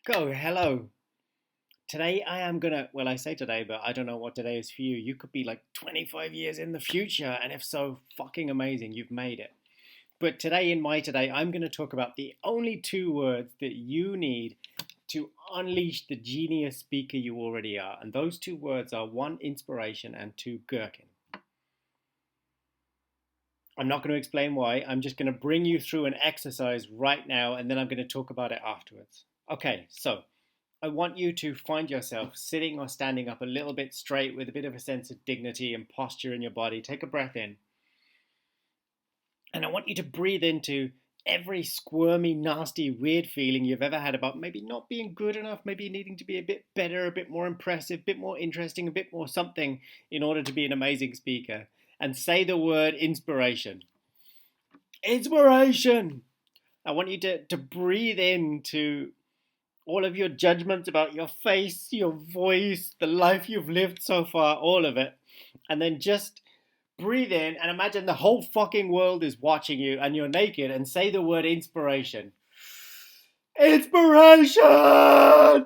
Marco, hello. Today I am gonna, well, I say today, but I don't know what today is for you. You could be like 25 years in the future, and if so, fucking amazing, you've made it. But today, I'm gonna talk about the only two words that you need to unleash the genius speaker you already are. And those two words are one, inspiration, and two, gherkin. I'm not going to explain why. I'm just going to bring you through an exercise right now, and then I'm going to talk about it afterwards. Okay, so I want you to find yourself sitting or standing up a little bit straight with a bit of a sense of dignity and posture in your body. Take a breath in. And I want you to breathe into every squirmy, nasty, weird feeling you've ever had about maybe not being good enough, maybe needing to be a bit better, a bit more impressive, a bit more interesting, a bit more something in order to be an amazing speaker. And say the word inspiration. Inspiration! I want you to breathe into all of your judgments about your face, your voice, the life you've lived so far, all of it. And then just breathe in and imagine the whole fucking world is watching you and you're naked and say the word inspiration. Inspiration! I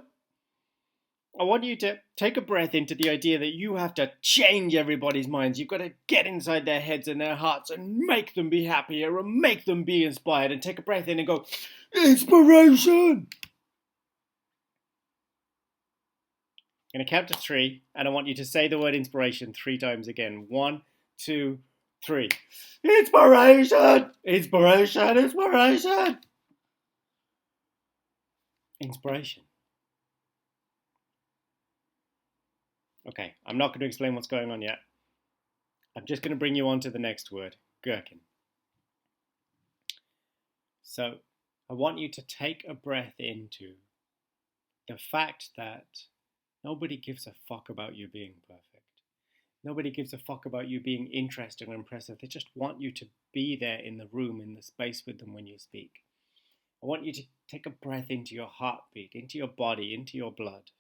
want you to take a breath into the idea that you have to change everybody's minds. You've got to get inside their heads and their hearts and make them be happier and make them be inspired. And take a breath in and go, inspiration! I'm going to count to three, and I want you to say the word inspiration 3 times again. 1, 2, 3. Inspiration! Inspiration! Inspiration! Inspiration. Okay, I'm not going to explain what's going on yet. I'm just going to bring you on to the next word, gherkin. So, I want you to take a breath into the fact that nobody gives a fuck about you being perfect. Nobody gives a fuck about you being interesting or impressive. They just want you to be there in the room, in the space with them when you speak. I want you to take a breath into your heartbeat, into your body, into your blood.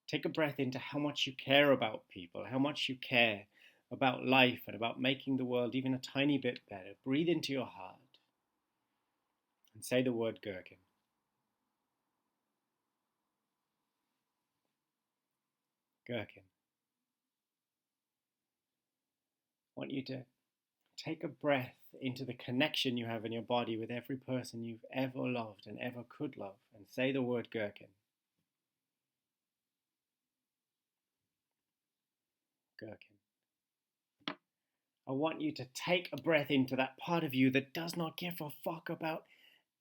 Take a breath into how much you care about people, how much you care about life and about making the world even a tiny bit better. Breathe into your heart and say the word gherkin. Gherkin. I want you to take a breath into the connection you have in your body with every person you've ever loved and ever could love, and say the word gherkin. Gherkin. I want you to take a breath into that part of you that does not give a fuck about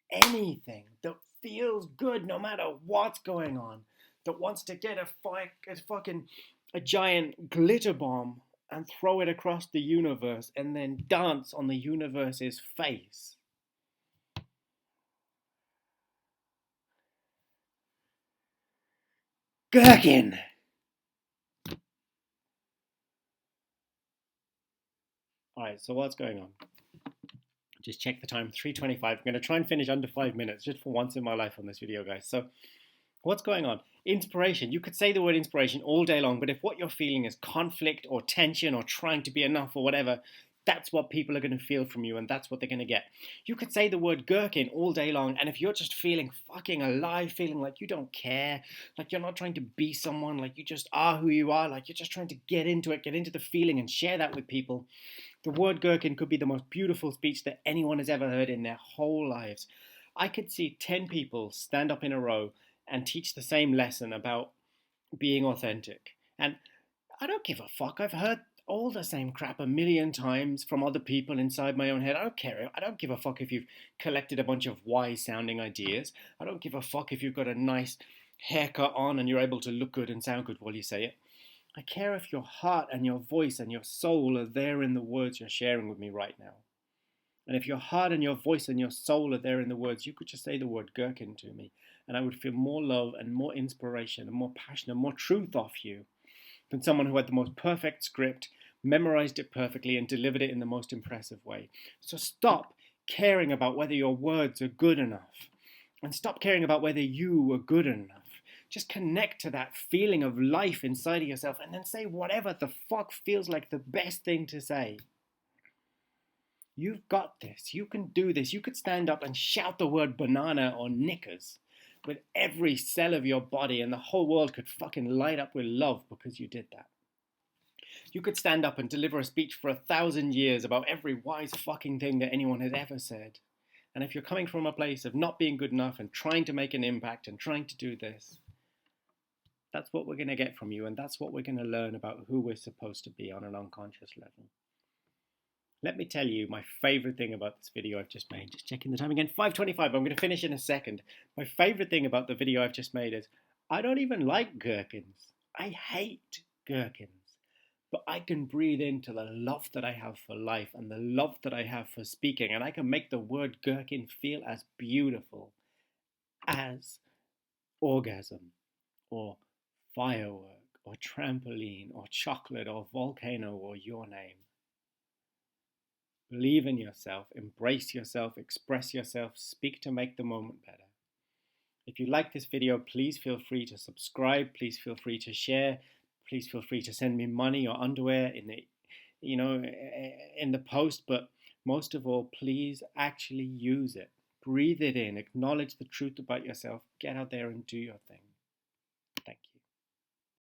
anything, that feels good no matter what's going on, that wants to get a giant glitter bomb and throw it across the universe and then dance on the universe's face. Gherkin! Alright, so what's going on? Just check the time, 3:25. I'm going to try and finish under 5 minutes, just for once in my life on this video, guys. So, what's going on? Inspiration. You could say the word inspiration all day long, but if what you're feeling is conflict or tension or trying to be enough or whatever, that's what people are going to feel from you, and that's what they're going to get. You could say the word gherkin all day long, and if you're just feeling fucking alive, feeling like you don't care, like you're not trying to be someone, like you just are who you are, like you're just trying to get into it, get into the feeling and share that with people, the word gherkin could be the most beautiful speech that anyone has ever heard in their whole lives. I could see 10 people stand up in a row and teach the same lesson about being authentic. And I don't give a fuck. I've heard all the same crap a million times from other people inside my own head. I don't care. I don't give a fuck if you've collected a bunch of wise sounding ideas. I don't give a fuck if you've got a nice haircut on and you're able to look good and sound good while you say it. I care if your heart and your voice and your soul are there in the words you're sharing with me right now. And if your heart and your voice and your soul are there in the words, you could just say the word gherkin to me, and I would feel more love and more inspiration and more passion and more truth off you than someone who had the most perfect script, memorized it perfectly, and delivered it in the most impressive way. So stop caring about whether your words are good enough, and stop caring about whether you are good enough. Just connect to that feeling of life inside of yourself and then say whatever the fuck feels like the best thing to say. You've got this. You can do this. You could stand up and shout the word banana or knickers. with every cell of your body, and the whole world could fucking light up with love because you did that. You could stand up and deliver a speech for 1,000 years about every wise fucking thing that anyone has ever said. And if you're coming from a place of not being good enough and trying to make an impact and trying to do this, that's what we're going to get from you, and that's what we're going to learn about who we're supposed to be on an unconscious level. Let me tell you my favorite thing about this video I've just made. Just checking the time again, 5:25. I'm going to finish in a second. My favorite thing about the video I've just made is I don't even like gherkins. I hate gherkins. But I can breathe into the love that I have for life and the love that I have for speaking, and I can make the word gherkin feel as beautiful as orgasm or firework or trampoline or chocolate or volcano or your name. Believe in yourself, embrace yourself, express yourself, speak to make the moment better. If you like this video, please feel free to subscribe, please feel free to share, please feel free to send me money or underwear in the post, but most of all, please actually use it. Breathe it in, acknowledge the truth about yourself, get out there and do your thing.